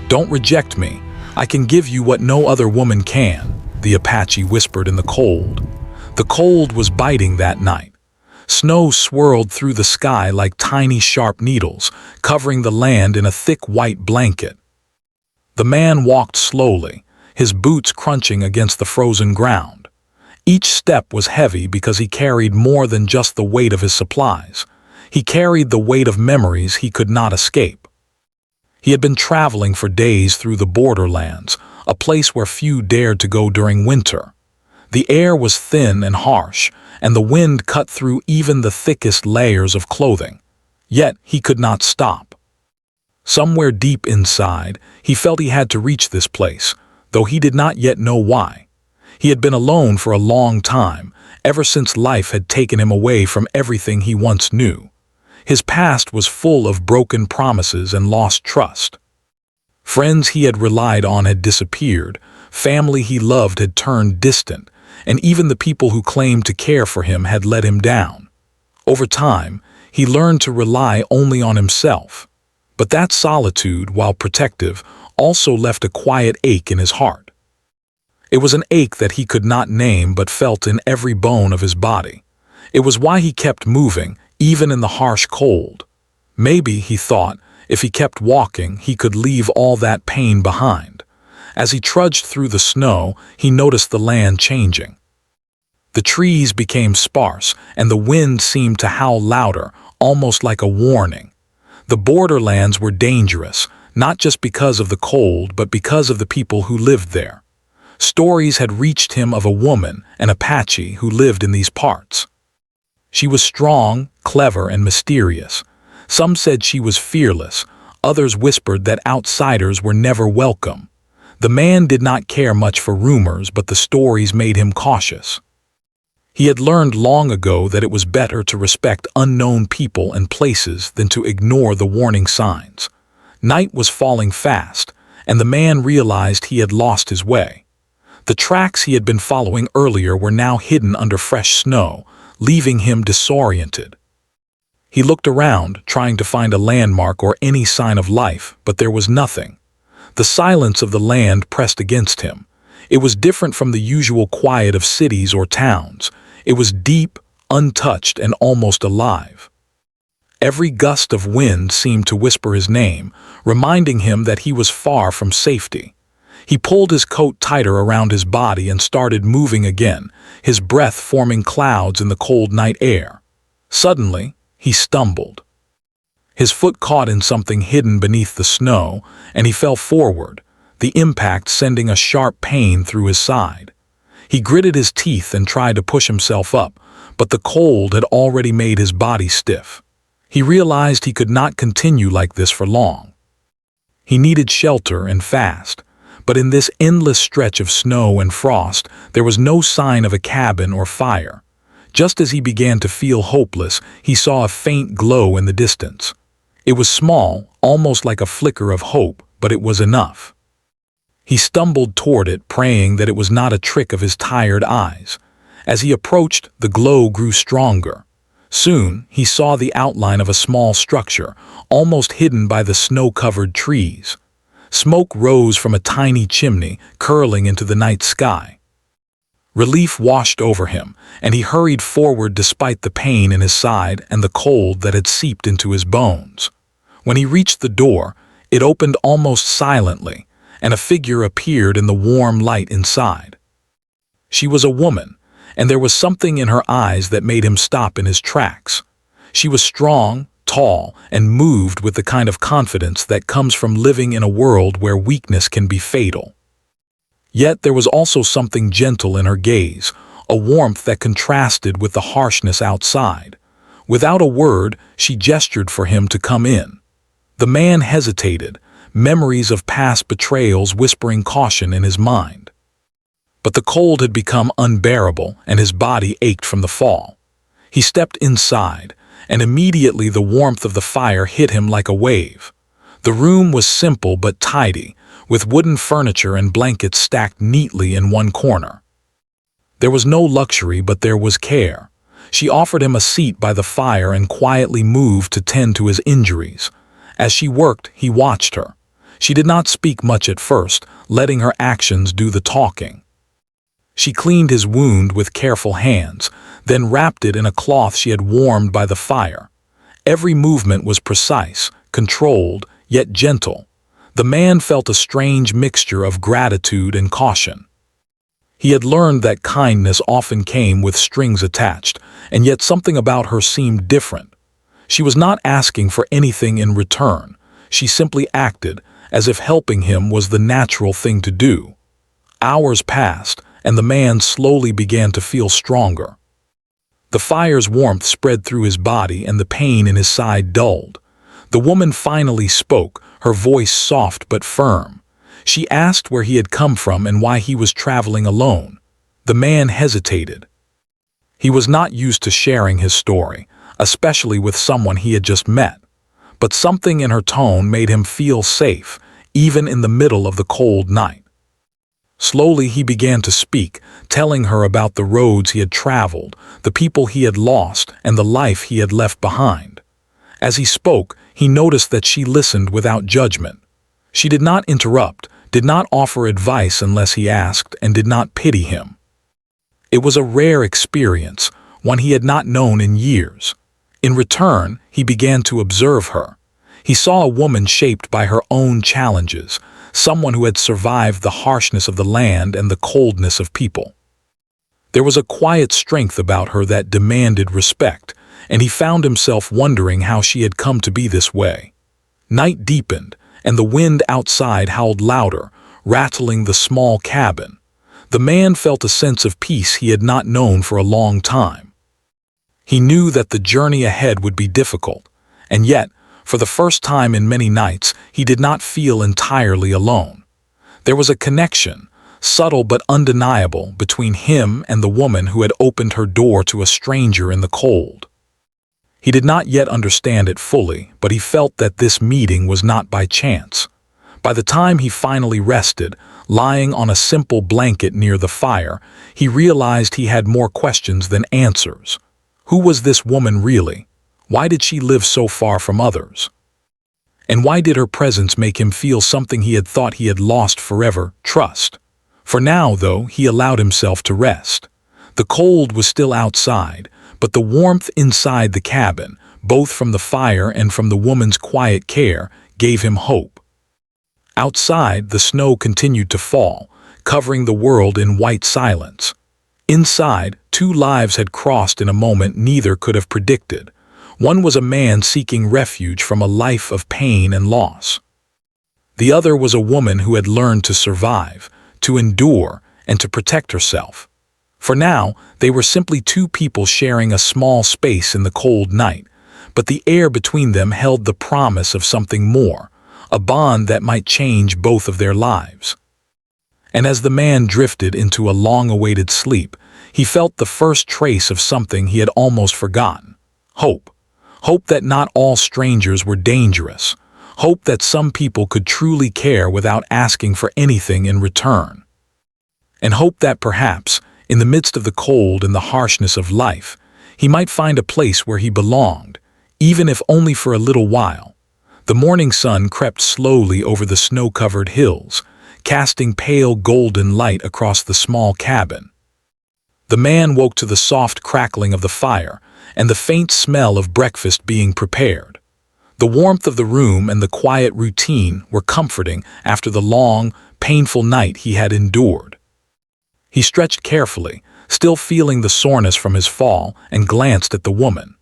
"Don't reject me. I can give you what no other woman can," the Apache whispered in the cold. The cold was biting that night. Snow swirled through the sky like tiny sharp needles, covering the land in a thick white blanket. The man walked slowly, his boots crunching against the frozen ground. Each step was heavy because he carried more than just the weight of his supplies. He carried the weight of memories he could not escape. He had been traveling for days through the borderlands, a place where few dared to go during winter. The air was thin and harsh, and the wind cut through even the thickest layers of clothing. Yet he could not stop. Somewhere deep inside, he felt he had to reach this place, though he did not yet know why. He had been alone for a long time, ever since life had taken him away from everything he once knew. His past was full of broken promises and lost trust. Friends he had relied on had disappeared, family he loved had turned distant, and even the people who claimed to care for him had let him down. Over time, he learned to rely only on himself. But that solitude, while protective, also left a quiet ache in his heart. It was an ache that he could not name but felt in every bone of his body. It was why he kept moving, even in the harsh cold. Maybe, he thought, if he kept walking, he could leave all that pain behind. As he trudged through the snow, he noticed the land changing. The trees became sparse, and the wind seemed to howl louder, almost like a warning. The borderlands were dangerous, not just because of the cold, but because of the people who lived there. Stories had reached him of a woman, an Apache, who lived in these parts. She was strong, clever, and mysterious. Some said she was fearless, others whispered that outsiders were never welcome. The man did not care much for rumors, but the stories made him cautious. He had learned long ago that it was better to respect unknown people and places than to ignore the warning signs. Night was falling fast, and the man realized he had lost his way. The tracks he had been following earlier were now hidden under fresh snow, leaving him disoriented. He looked around, trying to find a landmark or any sign of life, but there was nothing. The silence of the land pressed against him. It was different from the usual quiet of cities or towns. It was deep, untouched, and almost alive. Every gust of wind seemed to whisper his name, reminding him that he was far from safety. He pulled his coat tighter around his body and started moving again, his breath forming clouds in the cold night air. Suddenly, he stumbled. His foot caught in something hidden beneath the snow, and he fell forward, the impact sending a sharp pain through his side. He gritted his teeth and tried to push himself up, but the cold had already made his body stiff. He realized he could not continue like this for long. He needed shelter and fast, but in this endless stretch of snow and frost, there was no sign of a cabin or fire. Just as he began to feel hopeless, he saw a faint glow in the distance. It was small, almost like a flicker of hope, but it was enough. He stumbled toward it, praying that it was not a trick of his tired eyes. As he approached, the glow grew stronger. Soon, he saw the outline of a small structure, almost hidden by the snow-covered trees. Smoke rose from a tiny chimney, curling into the night sky. Relief washed over him, and he hurried forward despite the pain in his side and the cold that had seeped into his bones. When he reached the door, it opened almost silently, and a figure appeared in the warm light inside. She was a woman, and there was something in her eyes that made him stop in his tracks. She was strong, tall, and moved with the kind of confidence that comes from living in a world where weakness can be fatal. Yet there was also something gentle in her gaze, a warmth that contrasted with the harshness outside. Without a word, she gestured for him to come in. The man hesitated, memories of past betrayals whispering caution in his mind. But the cold had become unbearable, and his body ached from the fall. He stepped inside, and immediately the warmth of the fire hit him like a wave. The room was simple but tidy, with wooden furniture and blankets stacked neatly in one corner. There was no luxury, but there was care. She offered him a seat by the fire and quietly moved to tend to his injuries. As she worked, he watched her. She did not speak much at first, letting her actions do the talking. She cleaned his wound with careful hands, then wrapped it in a cloth she had warmed by the fire. Every movement was precise, controlled, yet gentle. The man felt a strange mixture of gratitude and caution. He had learned that kindness often came with strings attached, and yet something about her seemed different. She was not asking for anything in return. She simply acted as if helping him was the natural thing to do. Hours passed, and the man slowly began to feel stronger. The fire's warmth spread through his body and the pain in his side dulled. The woman finally spoke, her voice soft but firm. She asked where he had come from and why he was traveling alone. The man hesitated. He was not used to sharing his story, especially with someone he had just met. But something in her tone made him feel safe, even in the middle of the cold night. Slowly he began to speak, telling her about the roads he had traveled, the people he had lost, and the life he had left behind. As he spoke, he noticed that she listened without judgment. She did not interrupt, did not offer advice unless he asked, and did not pity him. It was a rare experience, one he had not known in years. In return, he began to observe her. He saw a woman shaped by her own challenges, someone who had survived the harshness of the land and the coldness of people. There was a quiet strength about her that demanded respect, and he found himself wondering how she had come to be this way. Night deepened, and the wind outside howled louder, rattling the small cabin. The man felt a sense of peace he had not known for a long time. He knew that the journey ahead would be difficult, and yet, for the first time in many nights, he did not feel entirely alone. There was a connection, subtle but undeniable, between him and the woman who had opened her door to a stranger in the cold. He did not yet understand it fully, but he felt that this meeting was not by chance. By the time he finally rested, lying on a simple blanket near the fire, he realized he had more questions than answers. Who was this woman really? Why did she live so far from others? And why did her presence make him feel something he had thought he had lost forever, trust? For now, though, he allowed himself to rest. The cold was still outside, but the warmth inside the cabin, both from the fire and from the woman's quiet care, gave him hope. Outside, the snow continued to fall, covering the world in white silence. Inside, two lives had crossed in a moment neither could have predicted. One was a man seeking refuge from a life of pain and loss. The other was a woman who had learned to survive, to endure, and to protect herself. For now, they were simply two people sharing a small space in the cold night, but the air between them held the promise of something more, a bond that might change both of their lives. And as the man drifted into a long-awaited sleep, he felt the first trace of something he had almost forgotten: hope. Hope that not all strangers were dangerous. Hope that some people could truly care without asking for anything in return. And hope that perhaps, in the midst of the cold and the harshness of life, he might find a place where he belonged, even if only for a little while. The morning sun crept slowly over the snow-covered hills, casting pale golden light across the small cabin. The man woke to the soft crackling of the fire and the faint smell of breakfast being prepared. The warmth of the room and the quiet routine were comforting after the long, painful night he had endured. He stretched carefully, still feeling the soreness from his fall, and glanced at the woman.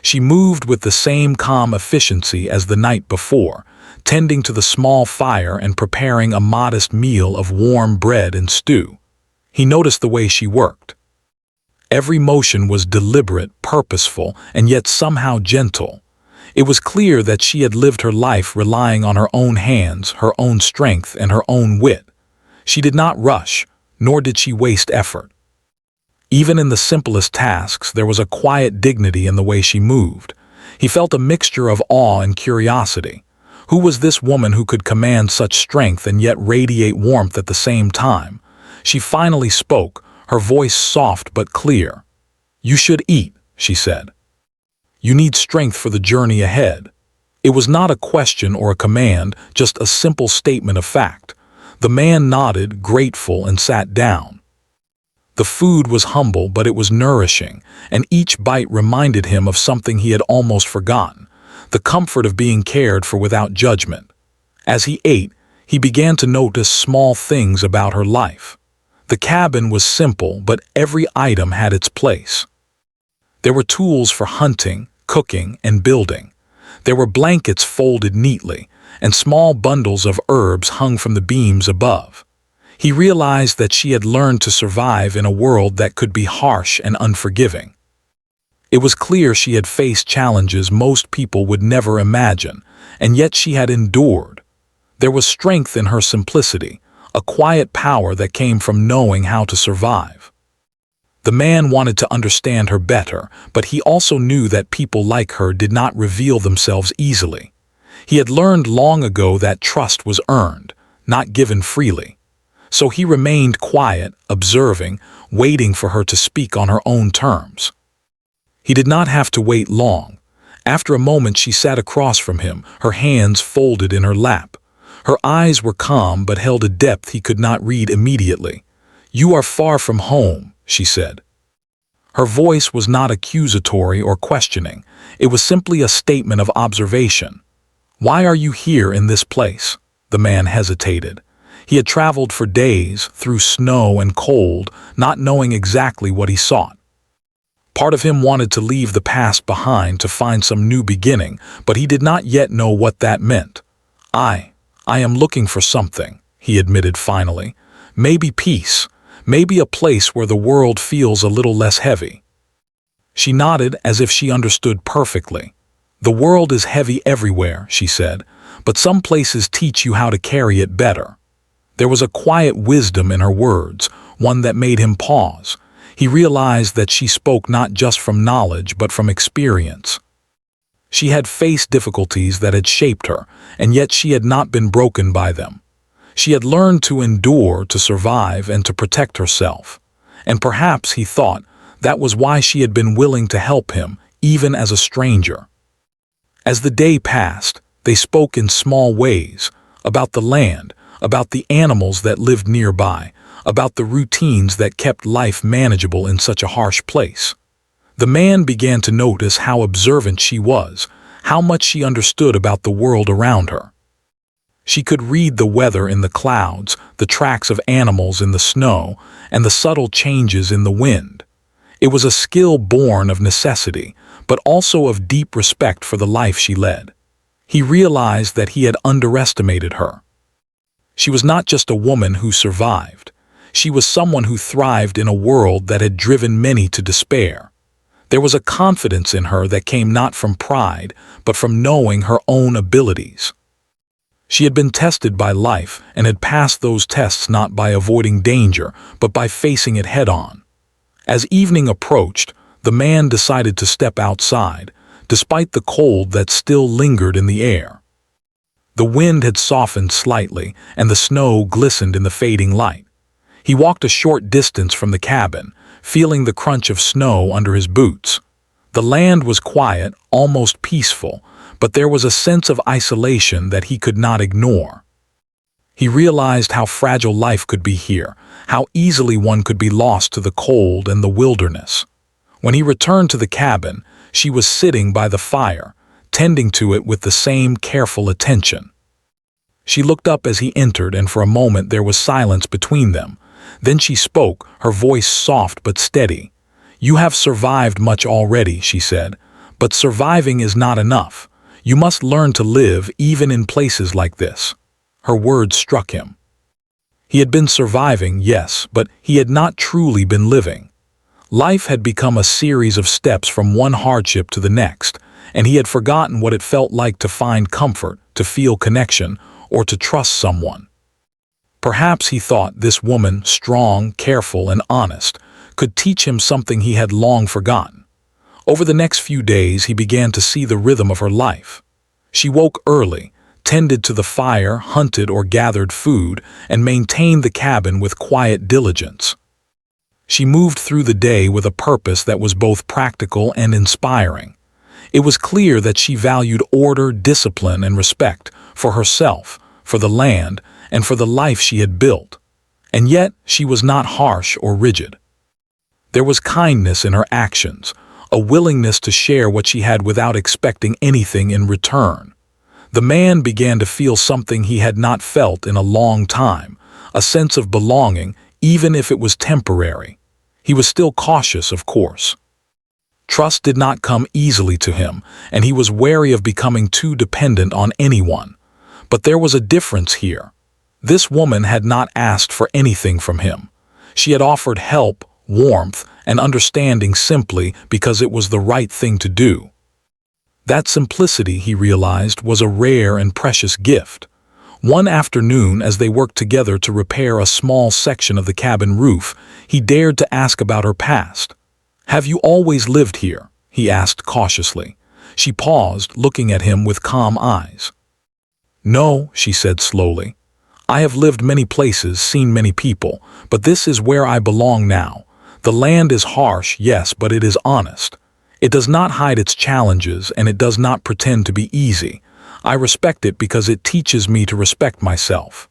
She moved with the same calm efficiency as the night before, tending to the small fire and preparing a modest meal of warm bread and stew. He noticed the way she worked. Every motion was deliberate, purposeful, and yet somehow gentle. It was clear that she had lived her life relying on her own hands, her own strength, and her own wit. She did not rush, nor did she waste effort. Even in the simplest tasks, there was a quiet dignity in the way she moved. He felt a mixture of awe and curiosity. Who was this woman who could command such strength and yet radiate warmth at the same time? She finally spoke, her voice soft but clear. "You should eat," she said. "You need strength for the journey ahead." It was not a question or a command, just a simple statement of fact. The man nodded, grateful, and sat down. The food was humble, but it was nourishing, and each bite reminded him of something he had almost forgotten, the comfort of being cared for without judgment. As he ate, he began to notice small things about her life. The cabin was simple, but every item had its place. There were tools for hunting, cooking, and building. There were blankets folded neatly, and small bundles of herbs hung from the beams above. He realized that she had learned to survive in a world that could be harsh and unforgiving. It was clear she had faced challenges most people would never imagine, and yet she had endured. There was strength in her simplicity, a quiet power that came from knowing how to survive. The man wanted to understand her better, but he also knew that people like her did not reveal themselves easily. He had learned long ago that trust was earned, not given freely. So he remained quiet, observing, waiting for her to speak on her own terms. He did not have to wait long. After a moment, she sat across from him, her hands folded in her lap. Her eyes were calm but held a depth he could not read immediately. "You are far from home," she said. Her voice was not accusatory or questioning. It was simply a statement of observation. "Why are you here in this place?" The man hesitated. He had traveled for days, through snow and cold, not knowing exactly what he sought. Part of him wanted to leave the past behind to find some new beginning, but he did not yet know what that meant. I am looking for something," he admitted finally. "Maybe peace, maybe a place where the world feels a little less heavy." She nodded as if she understood perfectly. "The world is heavy everywhere," she said, "but some places teach you how to carry it better." There was a quiet wisdom in her words, one that made him pause. He realized that she spoke not just from knowledge but from experience. She had faced difficulties that had shaped her, and yet she had not been broken by them. She had learned to endure, to survive, and to protect herself. And perhaps, he thought, that was why she had been willing to help him, even as a stranger. As the day passed, they spoke in small ways, about the land, about the animals that lived nearby, about the routines that kept life manageable in such a harsh place. The man began to notice how observant she was, how much she understood about the world around her. She could read the weather in the clouds, the tracks of animals in the snow, and the subtle changes in the wind. It was a skill born of necessity, but also of deep respect for the life she led. He realized that he had underestimated her. She was not just a woman who survived. She was someone who thrived in a world that had driven many to despair. There was a confidence in her that came not from pride, but from knowing her own abilities. She had been tested by life and had passed those tests not by avoiding danger, but by facing it head-on. As evening approached, the man decided to step outside, despite the cold that still lingered in the air. The wind had softened slightly, and the snow glistened in the fading light. He walked a short distance from the cabin, feeling the crunch of snow under his boots. The land was quiet, almost peaceful, but there was a sense of isolation that he could not ignore. He realized how fragile life could be here, how easily one could be lost to the cold and the wilderness. When he returned to the cabin, she was sitting by the fire, tending to it with the same careful attention. She looked up as he entered, and for a moment there was silence between them. Then she spoke, her voice soft but steady. "You have survived much already," she said, "but surviving is not enough. You must learn to live even in places like this." Her words struck him. He had been surviving, yes, but he had not truly been living. Life had become a series of steps from one hardship to the next, and he had forgotten what it felt like to find comfort, to feel connection, or to trust someone. Perhaps, he thought, this woman, strong, careful, and honest, could teach him something he had long forgotten. Over the next few days, he began to see the rhythm of her life. She woke early, tended to the fire, hunted or gathered food, and maintained the cabin with quiet diligence. She moved through the day with a purpose that was both practical and inspiring. It was clear that she valued order, discipline, and respect for herself, for the land, and for the life she had built. And yet, she was not harsh or rigid. There was kindness in her actions, a willingness to share what she had without expecting anything in return. The man began to feel something he had not felt in a long time, a sense of belonging, even if it was temporary. He was still cautious, of course. Trust did not come easily to him, and he was wary of becoming too dependent on anyone. But there was a difference here. This woman had not asked for anything from him. She had offered help, warmth, and understanding simply because it was the right thing to do. That simplicity, he realized, was a rare and precious gift. One afternoon, as they worked together to repair a small section of the cabin roof, he dared to ask about her past. "Have you always lived here?" he asked cautiously. She paused, looking at him with calm eyes. "No," she said slowly. "I have lived many places, seen many people, but this is where I belong now. The land is harsh, yes, but it is honest. It does not hide its challenges, and it does not pretend to be easy. I respect it because it teaches me to respect myself."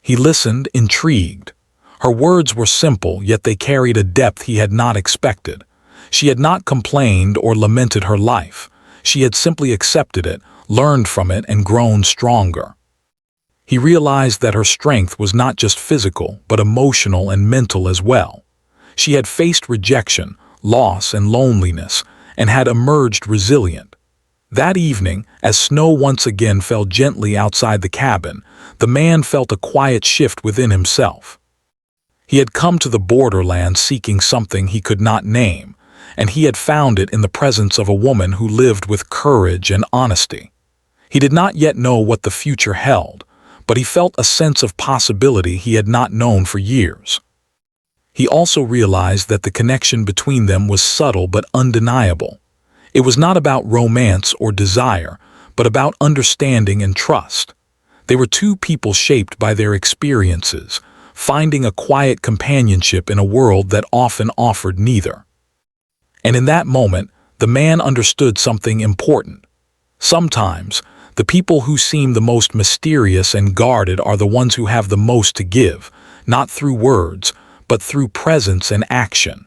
He listened, intrigued. Her words were simple, yet they carried a depth he had not expected. She had not complained or lamented her life. She had simply accepted it, learned from it, and grown stronger. He realized that her strength was not just physical, but emotional and mental as well. She had faced rejection, loss, and loneliness, and had emerged resilient. That evening, as snow once again fell gently outside the cabin, the man felt a quiet shift within himself. He had come to the borderland seeking something he could not name, and he had found it in the presence of a woman who lived with courage and honesty. He did not yet know what the future held, but he felt a sense of possibility he had not known for years. He also realized that the connection between them was subtle but undeniable. It was not about romance or desire, but about understanding and trust. They were two people shaped by their experiences, finding a quiet companionship in a world that often offered neither. And in that moment, the man understood something important. Sometimes, the people who seem the most mysterious and guarded are the ones who have the most to give, not through words, but through presence and action.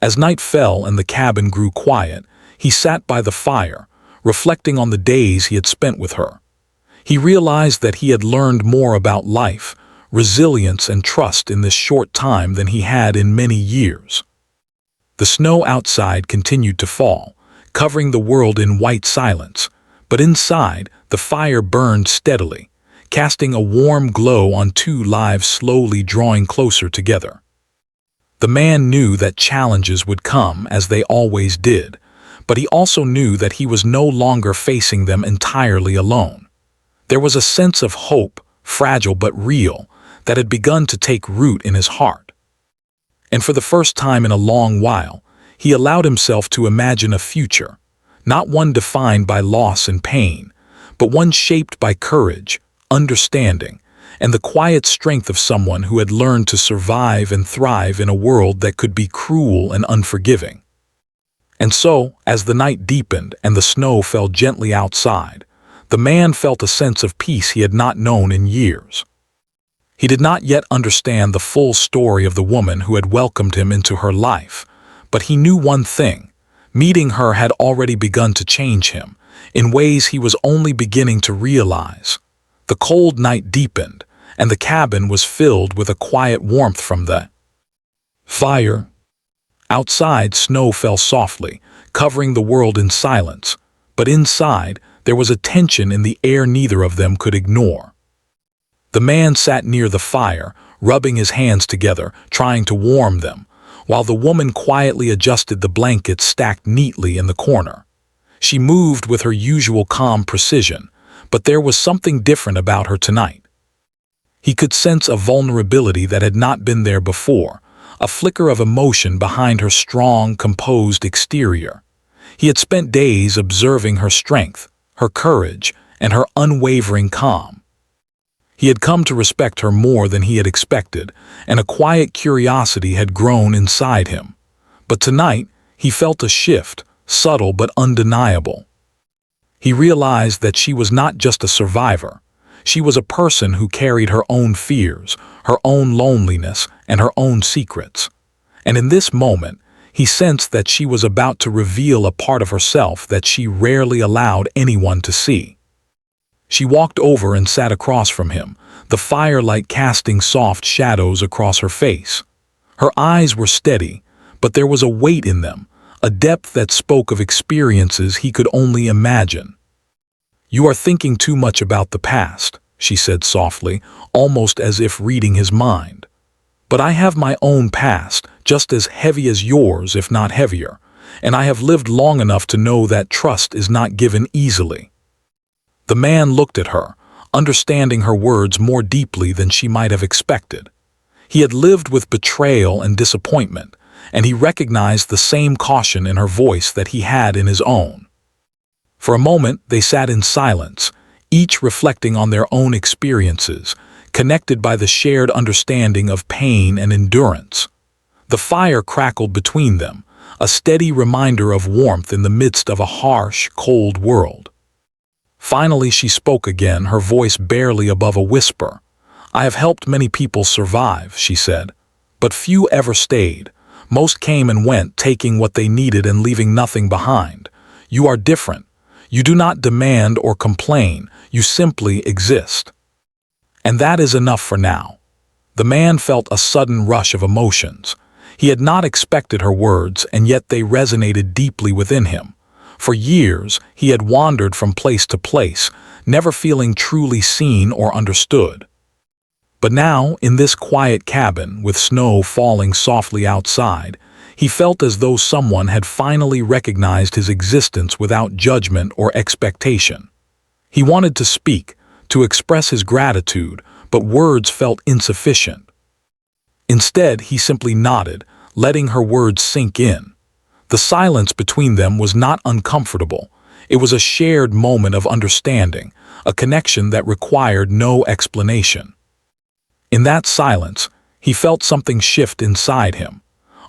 As night fell and the cabin grew quiet, he sat by the fire, reflecting on the days he had spent with her. He realized that he had learned more about life, resilience, and trust in this short time than he had in many years. The snow outside continued to fall, covering the world in white silence, but inside, the fire burned steadily, casting a warm glow on two lives slowly drawing closer together. The man knew that challenges would come, as they always did, but he also knew that he was no longer facing them entirely alone. There was a sense of hope, fragile but real, that had begun to take root in his heart. And for the first time in a long while, he allowed himself to imagine a future, not one defined by loss and pain, but one shaped by courage, understanding, and the quiet strength of someone who had learned to survive and thrive in a world that could be cruel and unforgiving. And so, as the night deepened and the snow fell gently outside, the man felt a sense of peace he had not known in years. He did not yet understand the full story of the woman who had welcomed him into her life, but he knew one thing: meeting her had already begun to change him, in ways he was only beginning to realize. The cold night deepened, and the cabin was filled with a quiet warmth from the fire. Outside, snow fell softly, covering the world in silence, but inside, there was a tension in the air neither of them could ignore. The man sat near the fire, rubbing his hands together, trying to warm them, while the woman quietly adjusted the blankets stacked neatly in the corner. She moved with her usual calm precision, but there was something different about her tonight. He could sense a vulnerability that had not been there before, a flicker of emotion behind her strong, composed exterior. He had spent days observing her strength, her courage, and her unwavering calm. He had come to respect her more than he had expected, and a quiet curiosity had grown inside him. But tonight, he felt a shift, subtle but undeniable. He realized that she was not just a survivor. She was a person who carried her own fears, her own loneliness, and her own secrets. And in this moment, he sensed that she was about to reveal a part of herself that she rarely allowed anyone to see. She walked over and sat across from him, the firelight casting soft shadows across her face. Her eyes were steady, but there was a weight in them, a depth that spoke of experiences he could only imagine. "You are thinking too much about the past," she said softly, almost as if reading his mind. "But I have my own past, just as heavy as yours, if not heavier, and I have lived long enough to know that trust is not given easily." The man looked at her, understanding her words more deeply than she might have expected. He had lived with betrayal and disappointment, and he recognized the same caution in her voice that he had in his own. For a moment they sat in silence, each reflecting on their own experiences, connected by the shared understanding of pain and endurance. The fire crackled between them, a steady reminder of warmth in the midst of a harsh, cold world. Finally she spoke again, her voice barely above a whisper. "I have helped many people survive," she said, "but few ever stayed. Most came and went, taking what they needed and leaving nothing behind. You are different. You do not demand or complain, you simply exist. And that is enough for now." The man felt a sudden rush of emotions. He had not expected her words, and yet they resonated deeply within him. For years, he had wandered from place to place, never feeling truly seen or understood. But now, in this quiet cabin, with snow falling softly outside, he felt as though someone had finally recognized his existence without judgment or expectation. He wanted to speak, to express his gratitude, but words felt insufficient. Instead, he simply nodded, letting her words sink in. The silence between them was not uncomfortable. It was a shared moment of understanding, a connection that required no explanation. In that silence, he felt something shift inside him,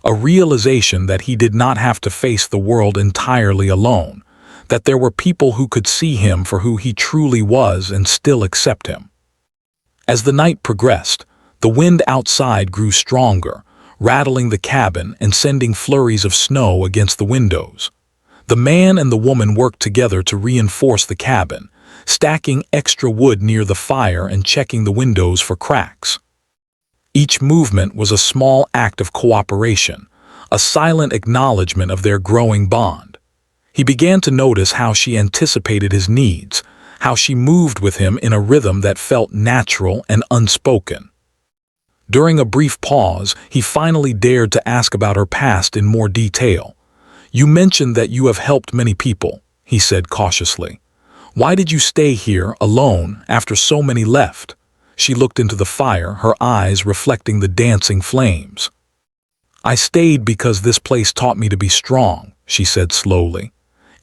a realization that he did not have to face the world entirely alone, that there were people who could see him for who he truly was and still accept him. As the night progressed, the wind outside grew stronger, rattling the cabin and sending flurries of snow against the windows. The man and the woman worked together to reinforce the cabin, stacking extra wood near the fire and checking the windows for cracks. Each movement was a small act of cooperation, a silent acknowledgement of their growing bond. He began to notice how she anticipated his needs, how she moved with him in a rhythm that felt natural and unspoken. During a brief pause, he finally dared to ask about her past in more detail. "You mentioned that you have helped many people," he said cautiously. "Why did you stay here, alone, after so many left?" She looked into the fire, her eyes reflecting the dancing flames. "I stayed because this place taught me to be strong," she said slowly.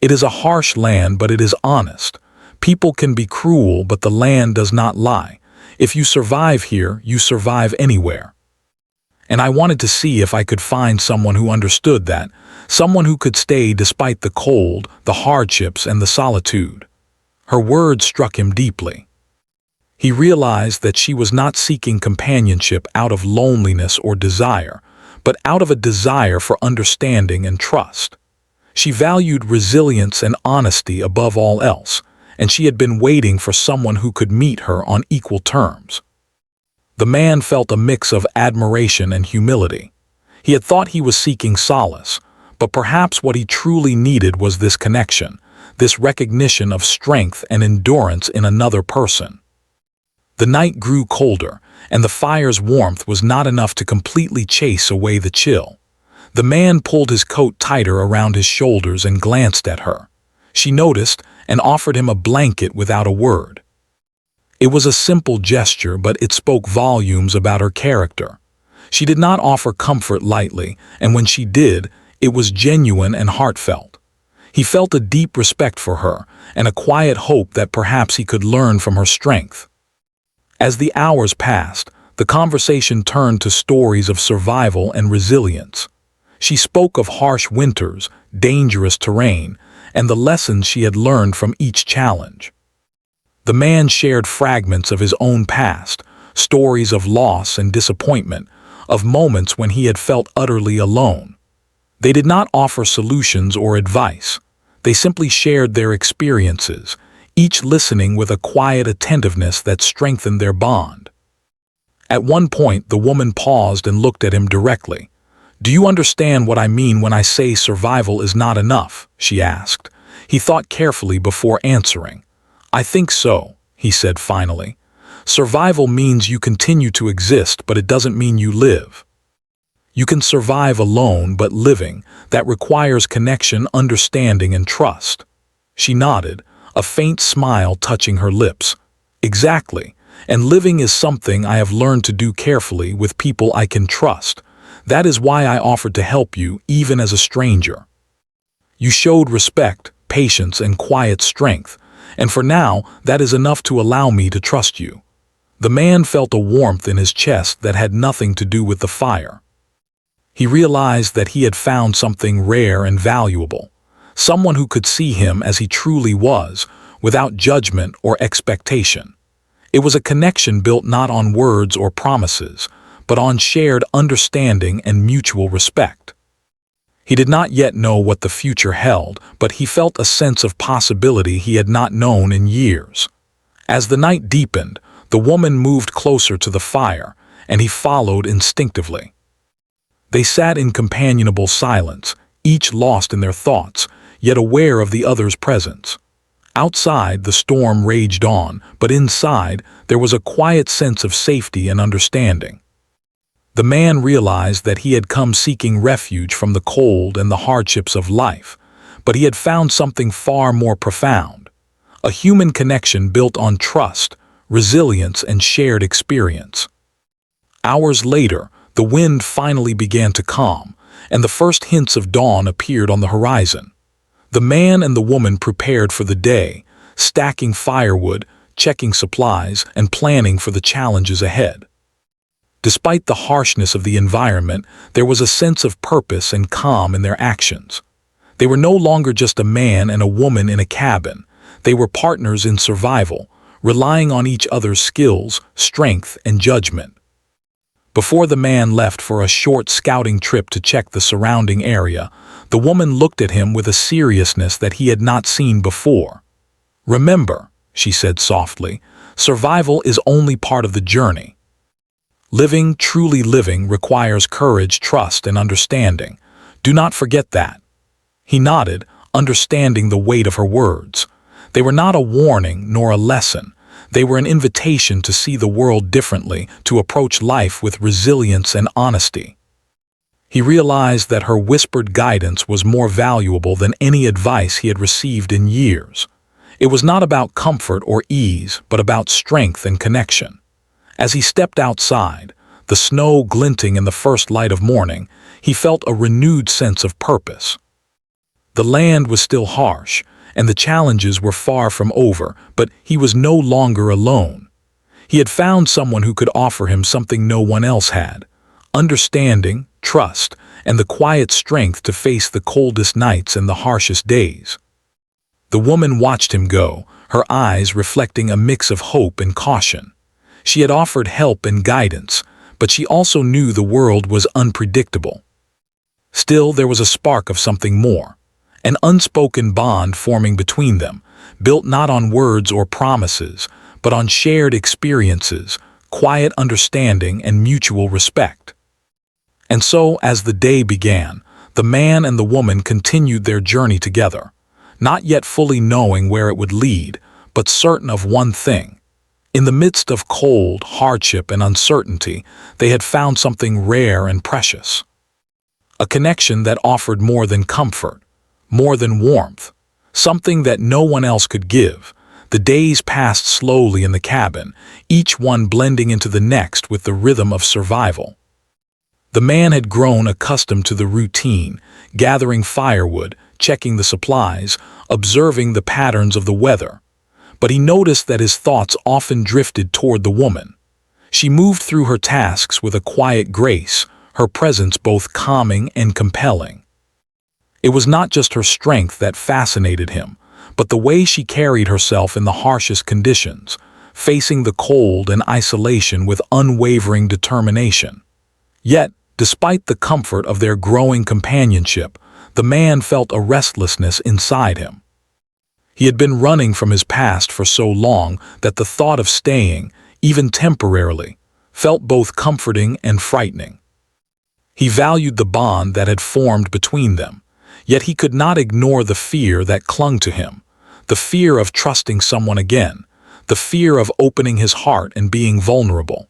"It is a harsh land, but it is honest. People can be cruel, but the land does not lie. If you survive here, you survive anywhere. And I wanted to see if I could find someone who understood that, someone who could stay despite the cold, the hardships, and the solitude." Her words struck him deeply. He realized that she was not seeking companionship out of loneliness or desire, but out of a desire for understanding and trust. She valued resilience and honesty above all else, and she had been waiting for someone who could meet her on equal terms. The man felt a mix of admiration and humility. He had thought he was seeking solace, but perhaps what he truly needed was this connection, this recognition of strength and endurance in another person. The night grew colder, and the fire's warmth was not enough to completely chase away the chill. The man pulled his coat tighter around his shoulders and glanced at her. She noticed and offered him a blanket without a word. It was a simple gesture, but it spoke volumes about her character. She did not offer comfort lightly, and when she did, it was genuine and heartfelt. He felt a deep respect for her, and a quiet hope that perhaps he could learn from her strength. As the hours passed, the conversation turned to stories of survival and resilience. She spoke of harsh winters, dangerous terrain, and the lessons she had learned from each challenge. The man shared fragments of his own past, stories of loss and disappointment, of moments when he had felt utterly alone. They did not offer solutions or advice. They simply shared their experiences, each listening with a quiet attentiveness that strengthened their bond. At one point, the woman paused and looked at him directly. "Do you understand what I mean when I say survival is not enough?" she asked. He thought carefully before answering. "I think so," he said finally. "Survival means you continue to exist, but it doesn't mean you live. You can survive alone, but living, that requires connection, understanding, and trust." She nodded, a faint smile touching her lips. "Exactly. And living is something I have learned to do carefully with people I can trust. That is why I offered to help you, even as a stranger. You showed respect, patience, and quiet strength, and for now, that is enough to allow me to trust you." The man felt a warmth in his chest that had nothing to do with the fire. He realized that he had found something rare and valuable, someone who could see him as he truly was, without judgment or expectation. It was a connection built not on words or promises, but on shared understanding and mutual respect. He did not yet know what the future held, but he felt a sense of possibility he had not known in years. As the night deepened, the woman moved closer to the fire, and he followed instinctively. They sat in companionable silence, each lost in their thoughts, yet aware of the other's presence. Outside, the storm raged on, but inside, there was a quiet sense of safety and understanding. The man realized that he had come seeking refuge from the cold and the hardships of life, but he had found something far more profound, a human connection built on trust, resilience, and shared experience. Hours later, the wind finally began to calm, and the first hints of dawn appeared on the horizon. The man and the woman prepared for the day, stacking firewood, checking supplies, and planning for the challenges ahead. Despite the harshness of the environment, there was a sense of purpose and calm in their actions. They were no longer just a man and a woman in a cabin. They were partners in survival, relying on each other's skills, strength, and judgment. Before the man left for a short scouting trip to check the surrounding area, the woman looked at him with a seriousness that he had not seen before. "Remember," she said softly, "survival is only part of the journey. Living, truly living, requires courage, trust, and understanding. Do not forget that." He nodded, understanding the weight of her words. They were not a warning nor a lesson. They were an invitation to see the world differently, to approach life with resilience and honesty. He realized that her whispered guidance was more valuable than any advice he had received in years. It was not about comfort or ease, but about strength and connection. As he stepped outside, the snow glinting in the first light of morning, he felt a renewed sense of purpose. The land was still harsh, and the challenges were far from over, but he was no longer alone. He had found someone who could offer him something no one else had: understanding, trust, and the quiet strength to face the coldest nights and the harshest days. The woman watched him go, her eyes reflecting a mix of hope and caution. She had offered help and guidance, but she also knew the world was unpredictable. Still, there was a spark of something more, an unspoken bond forming between them, built not on words or promises, but on shared experiences, quiet understanding, and mutual respect. And so, as the day began, the man and the woman continued their journey together, not yet fully knowing where it would lead, but certain of one thing. In the midst of cold, hardship, and uncertainty, they had found something rare and precious. A connection that offered more than comfort, more than warmth, something that no one else could give. The days passed slowly in the cabin, each one blending into the next with the rhythm of survival. The man had grown accustomed to the routine, gathering firewood, checking the supplies, observing the patterns of the weather. But he noticed that his thoughts often drifted toward the woman. She moved through her tasks with a quiet grace, her presence both calming and compelling. It was not just her strength that fascinated him, but the way she carried herself in the harshest conditions, facing the cold and isolation with unwavering determination. Yet, despite the comfort of their growing companionship, the man felt a restlessness inside him. He had been running from his past for so long that the thought of staying, even temporarily, felt both comforting and frightening. He valued the bond that had formed between them, yet he could not ignore the fear that clung to him, the fear of trusting someone again, the fear of opening his heart and being vulnerable.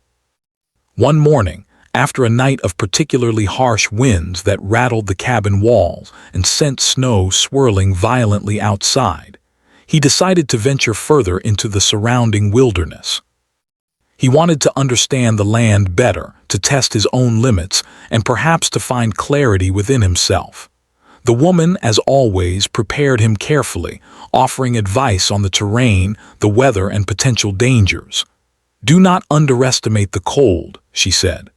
One morning, after a night of particularly harsh winds that rattled the cabin walls and sent snow swirling violently outside, he decided to venture further into the surrounding wilderness. He wanted to understand the land better, to test his own limits, and perhaps to find clarity within himself. The woman, as always, prepared him carefully, offering advice on the terrain, the weather, and potential dangers. "Do not underestimate the cold," she said.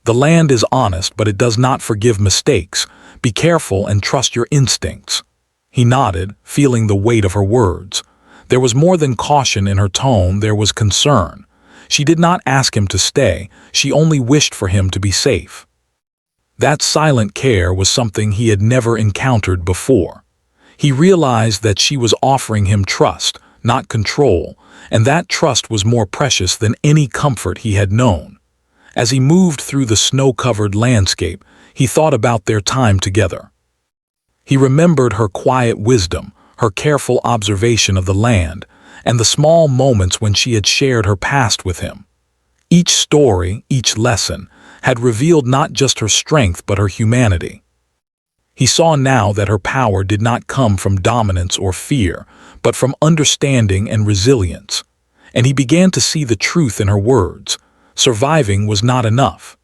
"The land is honest, but it does not forgive mistakes. Be careful and trust your instincts." He nodded, feeling the weight of her words. There was more than caution in her tone, there was concern. She did not ask him to stay, she only wished for him to be safe. That silent care was something he had never encountered before. He realized that she was offering him trust, not control, and that trust was more precious than any comfort he had known. As he moved through the snow-covered landscape, he thought about their time together. He remembered her quiet wisdom, her careful observation of the land, and the small moments when she had shared her past with him. Each story, each lesson, had revealed not just her strength but her humanity. He saw now that her power did not come from dominance or fear, but from understanding and resilience. And he began to see the truth in her words. Surviving was not enough.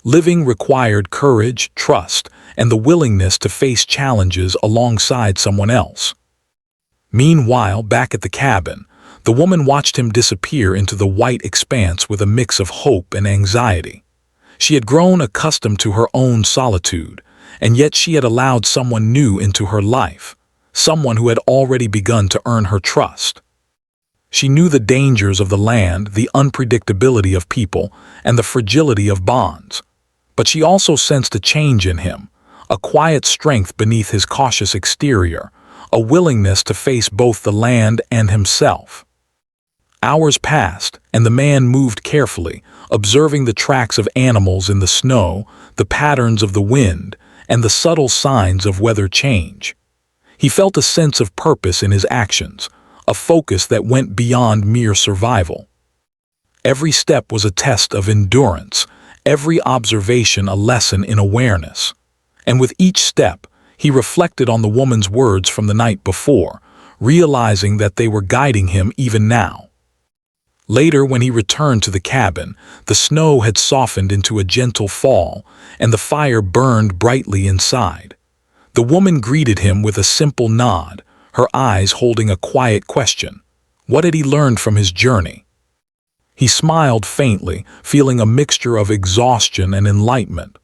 Living required courage, trust, and the willingness to face challenges alongside someone else. Meanwhile, back at the cabin, the woman watched him disappear into the white expanse with a mix of hope and anxiety. She had grown accustomed to her own solitude, and yet she had allowed someone new into her life, someone who had already begun to earn her trust. She knew the dangers of the land, the unpredictability of people, and the fragility of bonds. But she also sensed a change in him, a quiet strength beneath his cautious exterior, a willingness to face both the land and himself. Hours passed, and the man moved carefully, observing the tracks of animals in the snow, the patterns of the wind, and the subtle signs of weather change. He felt a sense of purpose in his actions, a focus that went beyond mere survival. Every step was a test of endurance, every observation a lesson in awareness. And with each step, he reflected on the woman's words from the night before, realizing that they were guiding him even now. Later, when he returned to the cabin, the snow had softened into a gentle fall, and the fire burned brightly inside. The woman greeted him with a simple nod, her eyes holding a quiet question. What had he learned from his journey? He smiled faintly, feeling a mixture of exhaustion and enlightenment.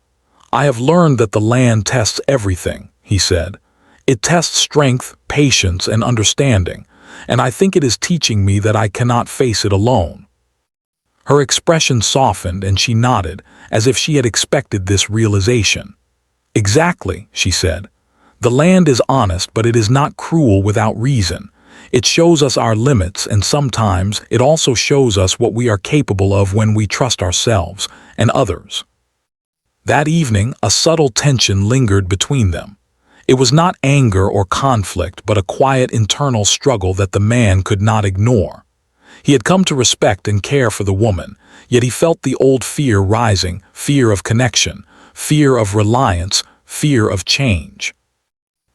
"I have learned that the land tests everything," he said. "It tests strength, patience, and understanding, and I think it is teaching me that I cannot face it alone." Her expression softened and she nodded, as if she had expected this realization. "Exactly," she said. "The land is honest, but it is not cruel without reason. It shows us our limits, and sometimes it also shows us what we are capable of when we trust ourselves and others." That evening, a subtle tension lingered between them. It was not anger or conflict, but a quiet internal struggle that the man could not ignore. He had come to respect and care for the woman, yet he felt the old fear rising, fear of connection, fear of reliance, fear of change.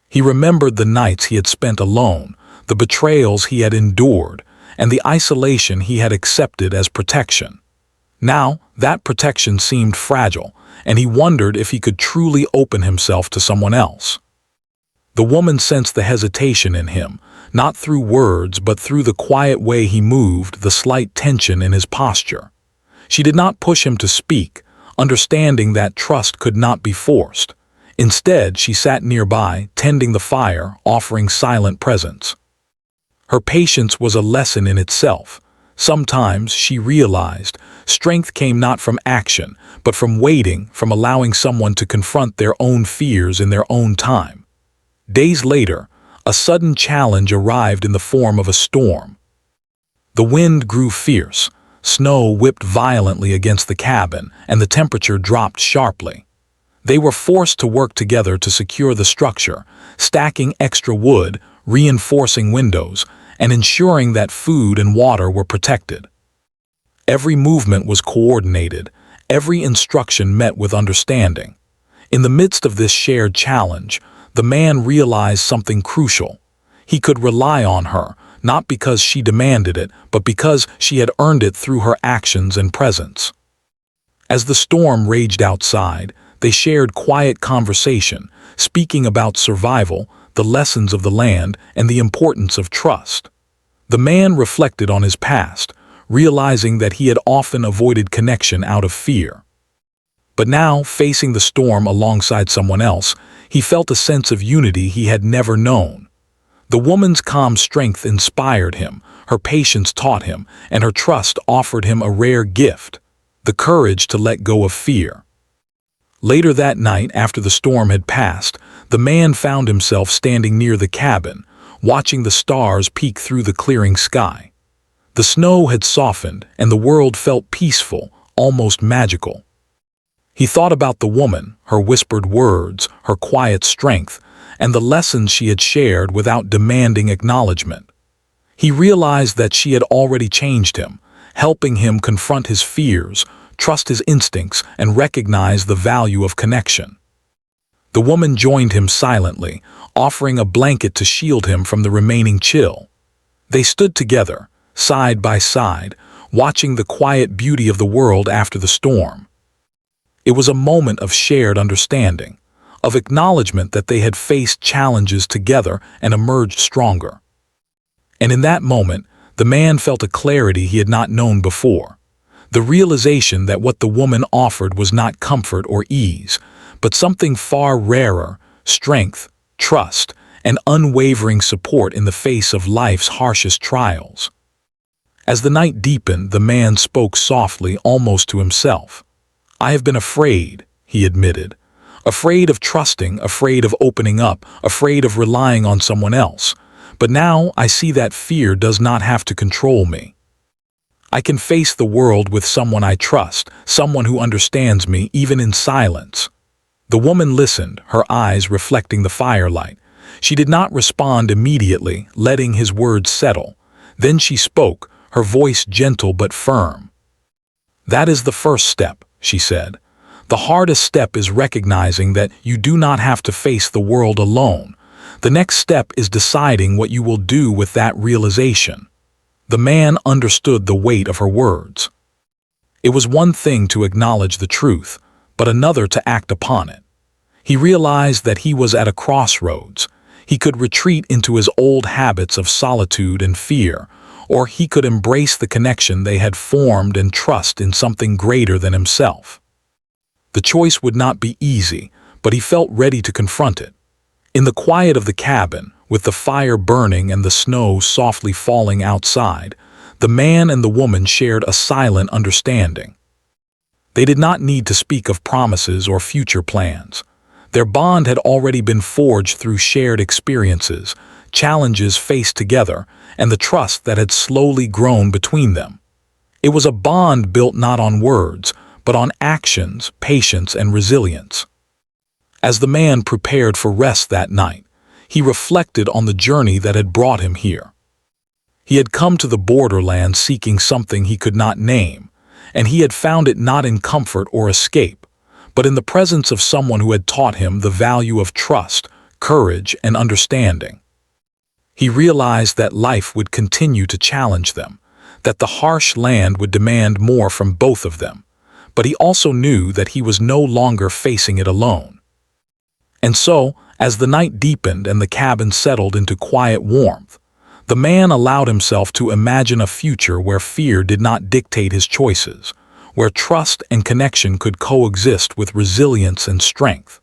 He remembered the nights he had spent alone, the betrayals he had endured, and the isolation he had accepted as protection. Now, that protection seemed fragile, and he wondered if he could truly open himself to someone else. The woman sensed the hesitation in him, not through words but through the quiet way he moved, the slight tension in his posture. She did not push him to speak, understanding that trust could not be forced. Instead, she sat nearby, tending the fire, offering silent presence. Her patience was a lesson in itself. Sometimes, she realized, strength came not from action, but from waiting, from allowing someone to confront their own fears in their own time. Days later, a sudden challenge arrived in the form of a storm. The wind grew fierce, snow whipped violently against the cabin, and the temperature dropped sharply. They were forced to work together to secure the structure, stacking extra wood, reinforcing windows, and ensuring that food and water were protected. Every movement was coordinated, every instruction met with understanding. In the midst of this shared challenge, the man realized something crucial. He could rely on her, not because she demanded it, but because she had earned it through her actions and presence. As the storm raged outside, they shared quiet conversation, speaking about survival, the lessons of the land, and the importance of trust. The man reflected on his past, realizing that he had often avoided connection out of fear. But now, facing the storm alongside someone else, he felt a sense of unity he had never known. The woman's calm strength inspired him, her patience taught him, and her trust offered him a rare gift: the courage to let go of fear. Later that night, after the storm had passed, the man found himself standing near the cabin, watching the stars peek through the clearing sky. The snow had softened, and the world felt peaceful, almost magical. He thought about the woman, her whispered words, her quiet strength, and the lessons she had shared without demanding acknowledgement. He realized that she had already changed him, helping him confront his fears, trust his instincts, and recognize the value of connection. The woman joined him silently, offering a blanket to shield him from the remaining chill. They stood together, side by side, watching the quiet beauty of the world after the storm. It was a moment of shared understanding, of acknowledgement that they had faced challenges together and emerged stronger. And in that moment, the man felt a clarity he had not known before. The realization that what the woman offered was not comfort or ease, but something far rarer: strength, trust, and unwavering support in the face of life's harshest trials. As the night deepened, the man spoke softly, almost to himself. "I have been afraid," he admitted. "Afraid of trusting, afraid of opening up, afraid of relying on someone else. But now I see that fear does not have to control me. I can face the world with someone I trust, someone who understands me, even in silence." The woman listened, her eyes reflecting the firelight. She did not respond immediately, letting his words settle. Then she spoke, her voice gentle but firm. "That is the first step," she said. "The hardest step is recognizing that you do not have to face the world alone. The next step is deciding what you will do with that realization." The man understood the weight of her words. It was one thing to acknowledge the truth, but another to act upon it. He realized that he was at a crossroads. He could retreat into his old habits of solitude and fear, or he could embrace the connection they had formed and trust in something greater than himself. The choice would not be easy, but he felt ready to confront it. In the quiet of the cabin, with the fire burning and the snow softly falling outside, the man and the woman shared a silent understanding. They did not need to speak of promises or future plans. Their bond had already been forged through shared experiences, challenges faced together, and the trust that had slowly grown between them. It was a bond built not on words, but on actions, patience, and resilience. As the man prepared for rest that night, he reflected on the journey that had brought him here. He had come to the borderland seeking something he could not name, and he had found it not in comfort or escape, but in the presence of someone who had taught him the value of trust, courage, and understanding. He realized that life would continue to challenge them, that the harsh land would demand more from both of them, but he also knew that he was no longer facing it alone. And so, as the night deepened and the cabin settled into quiet warmth, the man allowed himself to imagine a future where fear did not dictate his choices, where trust and connection could coexist with resilience and strength.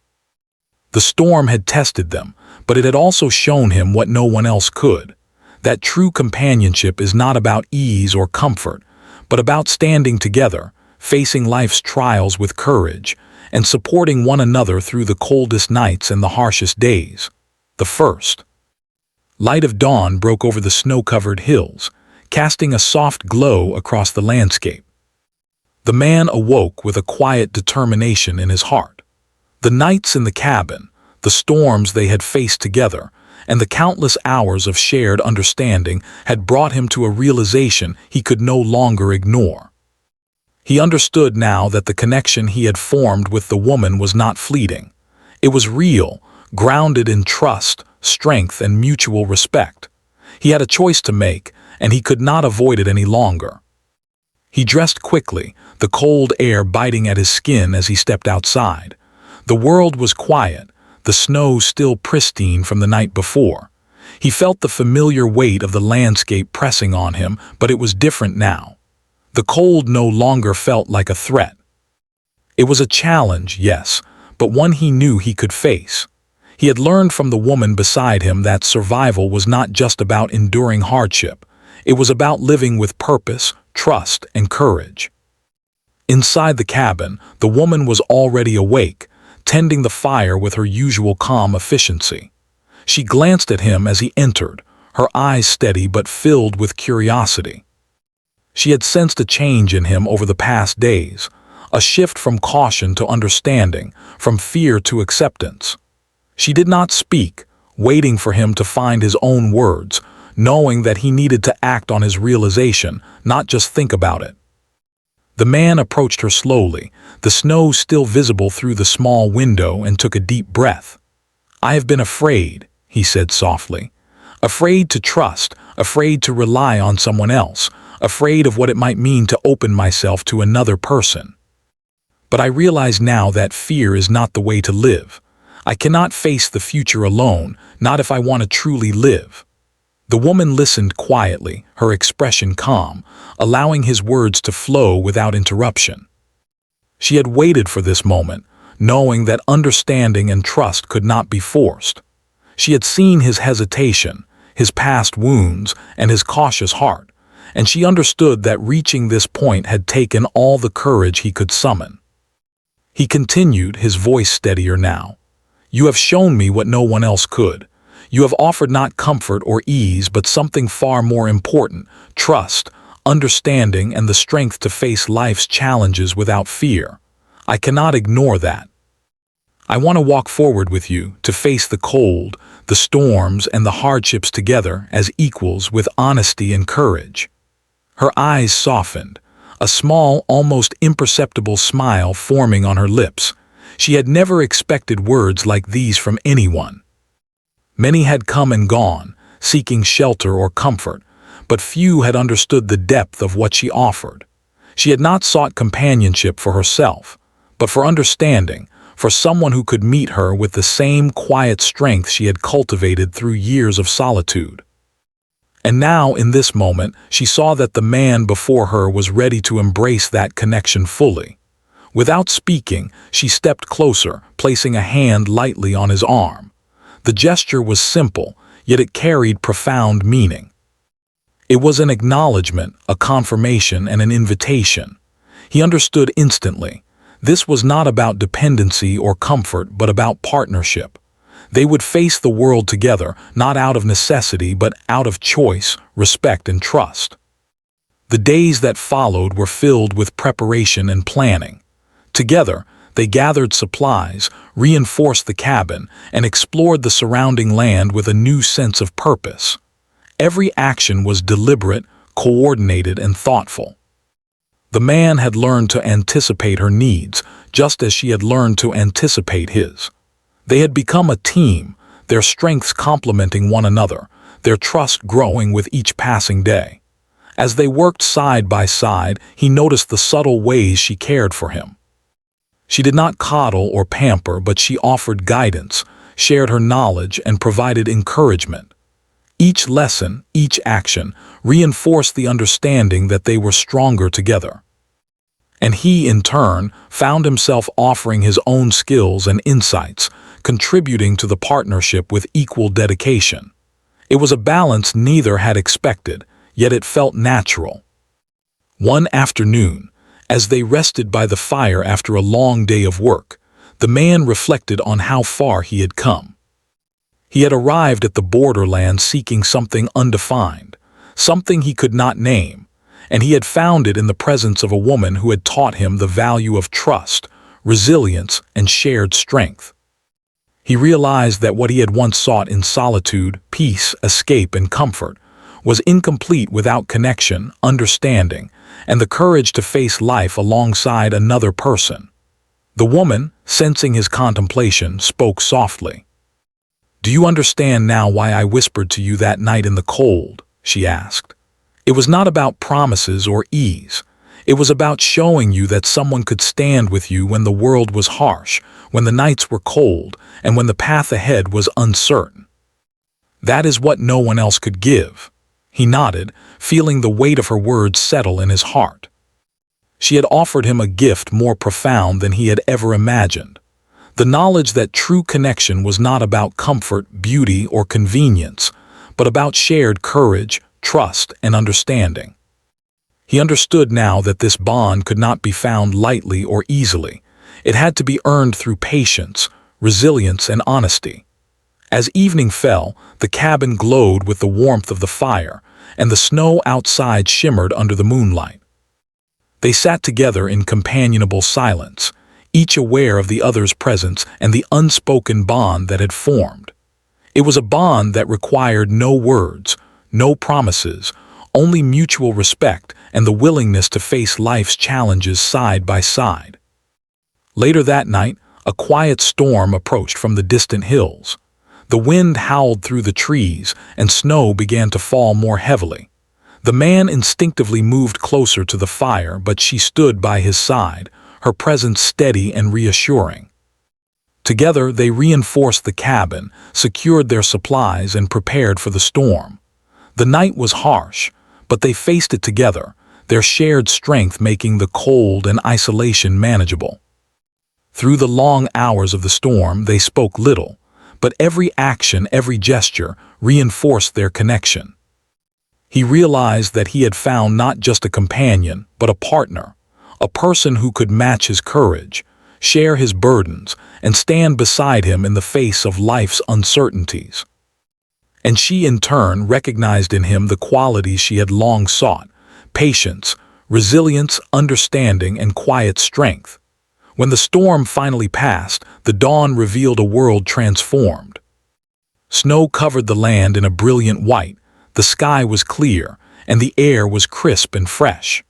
The storm had tested them, but it had also shown him what no one else could: that true companionship is not about ease or comfort, but about standing together, facing life's trials with courage, and supporting one another through the coldest nights and the harshest days. The first light of dawn broke over the snow-covered hills, casting a soft glow across the landscape. The man awoke with a quiet determination in his heart. The nights in the cabin, the storms they had faced together, and the countless hours of shared understanding had brought him to a realization he could no longer ignore. He understood now that the connection he had formed with the woman was not fleeting. It was real, grounded in trust, strength, and mutual respect. He had a choice to make, and he could not avoid it any longer. He dressed quickly, the cold air biting at his skin as he stepped outside. The world was quiet, the snow still pristine from the night before. He felt the familiar weight of the landscape pressing on him, but it was different now. The cold no longer felt like a threat. It was a challenge, yes, but one he knew he could face. He had learned from the woman beside him that survival was not just about enduring hardship. It was about living with purpose, trust, and courage. Inside the cabin, the woman was already awake, tending the fire with her usual calm efficiency. She glanced at him as he entered, her eyes steady but filled with curiosity. She had sensed a change in him over the past days, a shift from caution to understanding, from fear to acceptance. She did not speak, waiting for him to find his own words, knowing that he needed to act on his realization, not just think about it. The man approached her slowly, the snow still visible through the small window, and took a deep breath. "I have been afraid," he said softly. "Afraid to trust, afraid to rely on someone else, afraid of what it might mean to open myself to another person. But I realize now that fear is not the way to live. I cannot face the future alone, not if I want to truly live." The woman listened quietly, her expression calm, allowing his words to flow without interruption. She had waited for this moment, knowing that understanding and trust could not be forced. She had seen his hesitation, his past wounds, and his cautious heart, and she understood that reaching this point had taken all the courage he could summon. He continued, his voice steadier now. "You have shown me what no one else could. You have offered not comfort or ease, but something far more important: trust, understanding, and the strength to face life's challenges without fear. I cannot ignore that. I want to walk forward with you, to face the cold, the storms, and the hardships together as equals, with honesty and courage." Her eyes softened, a small, almost imperceptible smile forming on her lips. She had never expected words like these from anyone. Many had come and gone, seeking shelter or comfort, but few had understood the depth of what she offered. She had not sought companionship for herself, but for understanding, for someone who could meet her with the same quiet strength she had cultivated through years of solitude. And now, in this moment, she saw that the man before her was ready to embrace that connection fully. Without speaking, she stepped closer, placing a hand lightly on his arm. The gesture was simple, yet it carried profound meaning. It was an acknowledgement, a confirmation, and an invitation. He understood instantly. This was not about dependency or comfort, but about partnership. They would face the world together, not out of necessity, but out of choice, respect, and trust. The days that followed were filled with preparation and planning. Together, they gathered supplies, reinforced the cabin, and explored the surrounding land with a new sense of purpose. Every action was deliberate, coordinated, and thoughtful. The man had learned to anticipate her needs, just as she had learned to anticipate his. They had become a team, their strengths complementing one another, their trust growing with each passing day. As they worked side by side, he noticed the subtle ways she cared for him. She did not coddle or pamper, but she offered guidance, shared her knowledge, and provided encouragement. Each lesson, each action, reinforced the understanding that they were stronger together. And he, in turn, found himself offering his own skills and insights, contributing to the partnership with equal dedication. It was a balance neither had expected, yet it felt natural. One afternoon, as they rested by the fire after a long day of work, the man reflected on how far he had come. He had arrived at the borderland seeking something undefined, something he could not name, and he had found it in the presence of a woman who had taught him the value of trust, resilience, and shared strength. He realized that what he had once sought in solitude, peace, escape, and comfort was incomplete without connection, understanding, and the courage to face life alongside another person. The woman, sensing his contemplation, spoke softly. "Do you understand now why I whispered to you that night in the cold?" she asked. "It was not about promises or ease. It was about showing you that someone could stand with you when the world was harsh, when the nights were cold, and when the path ahead was uncertain. That is what no one else could give." He nodded, feeling the weight of her words settle in his heart. She had offered him a gift more profound than he had ever imagined. The knowledge that true connection was not about comfort, beauty, or convenience, but about shared courage, trust, and understanding. He understood now that this bond could not be found lightly or easily. It had to be earned through patience, resilience, and honesty. As evening fell, the cabin glowed with the warmth of the fire, and the snow outside shimmered under the moonlight. They sat together in companionable silence, each aware of the other's presence and the unspoken bond that had formed. It was a bond that required no words, no promises, only mutual respect and the willingness to face life's challenges side by side. Later that night, a quiet storm approached from the distant hills. The wind howled through the trees, and snow began to fall more heavily. The man instinctively moved closer to the fire, but she stood by his side, her presence steady and reassuring. Together, they reinforced the cabin, secured their supplies, and prepared for the storm. The night was harsh, but they faced it together, their shared strength making the cold and isolation manageable. Through the long hours of the storm, they spoke little, but every action, every gesture, reinforced their connection. He realized that he had found not just a companion, but a partner, a person who could match his courage, share his burdens, and stand beside him in the face of life's uncertainties. And she, in turn, recognized in him the qualities she had long sought: patience, resilience, understanding, and quiet strength. When the storm finally passed, the dawn revealed a world transformed. Snow covered the land in a brilliant white, the sky was clear, and the air was crisp and fresh.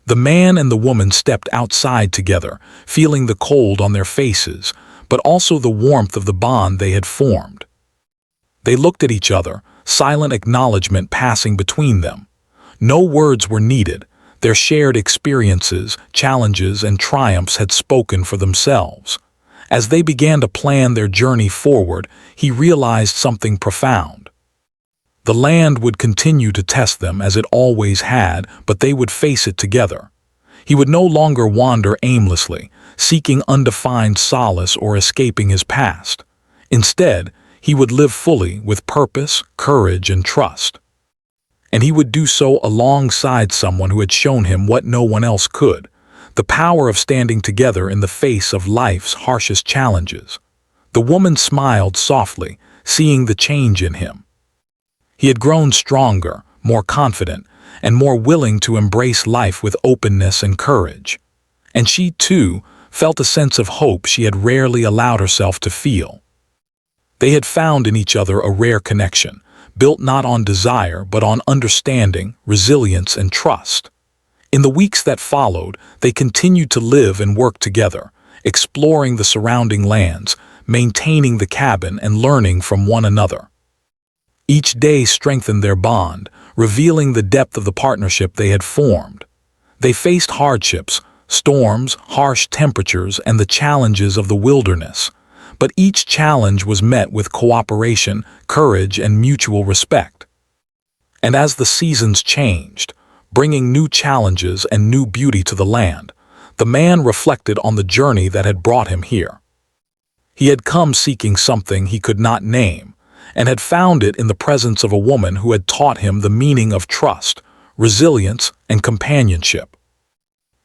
The man and the woman stepped outside together, feeling the cold on their faces, but also the warmth of the bond they had formed. They looked at each other, silent acknowledgement passing between them. No words were needed. Their shared experiences, challenges, and triumphs had spoken for themselves. As they began to plan their journey forward, he realized something profound. The land would continue to test them as it always had, but they would face it together. He would no longer wander aimlessly, seeking undefined solace or escaping his past. Instead, he would live fully with purpose, courage, and trust. And he would do so alongside someone who had shown him what no one else could: the power of standing together in the face of life's harshest challenges. The woman smiled softly, seeing the change in him. He had grown stronger, more confident, and more willing to embrace life with openness and courage. And she, too, felt a sense of hope she had rarely allowed herself to feel. They had found in each other a rare connection, built not on desire but on understanding, resilience, and trust. In the weeks that followed, they continued to live and work together, exploring the surrounding lands, maintaining the cabin, and learning from one another. Each day strengthened their bond, revealing the depth of the partnership they had formed. They faced hardships, storms, harsh temperatures, and the challenges of the wilderness. But each challenge was met with cooperation, courage, and mutual respect. And as the seasons changed, bringing new challenges and new beauty to the land, The man reflected on the journey that had brought him here. He had come seeking something he could not name, and had found it in the presence of a woman who had taught him the meaning of trust, resilience, and companionship.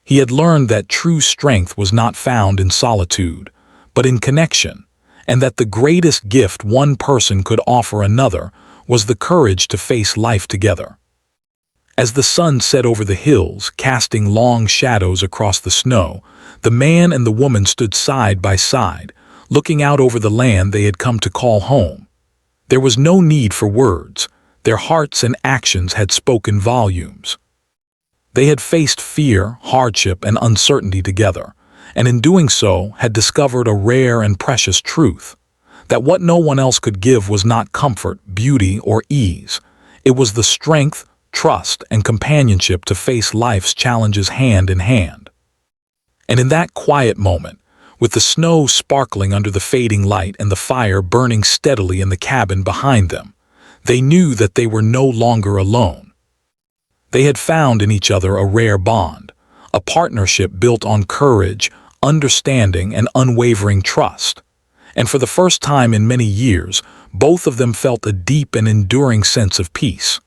He had learned that true strength was not found in solitude, but in connection, and that the greatest gift one person could offer another was the courage to face life together. As the sun set over the hills, casting long shadows across the snow, the man and the woman stood side by side, looking out over the land they had come to call home. There was no need for words. Their hearts and actions had spoken volumes. They had faced fear, hardship, and uncertainty together, and in doing so had discovered a rare and precious truth, that what no one else could give was not comfort, beauty, or ease. It was the strength, trust, and companionship to face life's challenges hand in hand. And in that quiet moment, with the snow sparkling under the fading light and the fire burning steadily in the cabin behind them, they knew that they were no longer alone. They had found in each other a rare bond, a partnership built on courage, understanding, and unwavering trust. And for the first time in many years, both of them felt a deep and enduring sense of peace.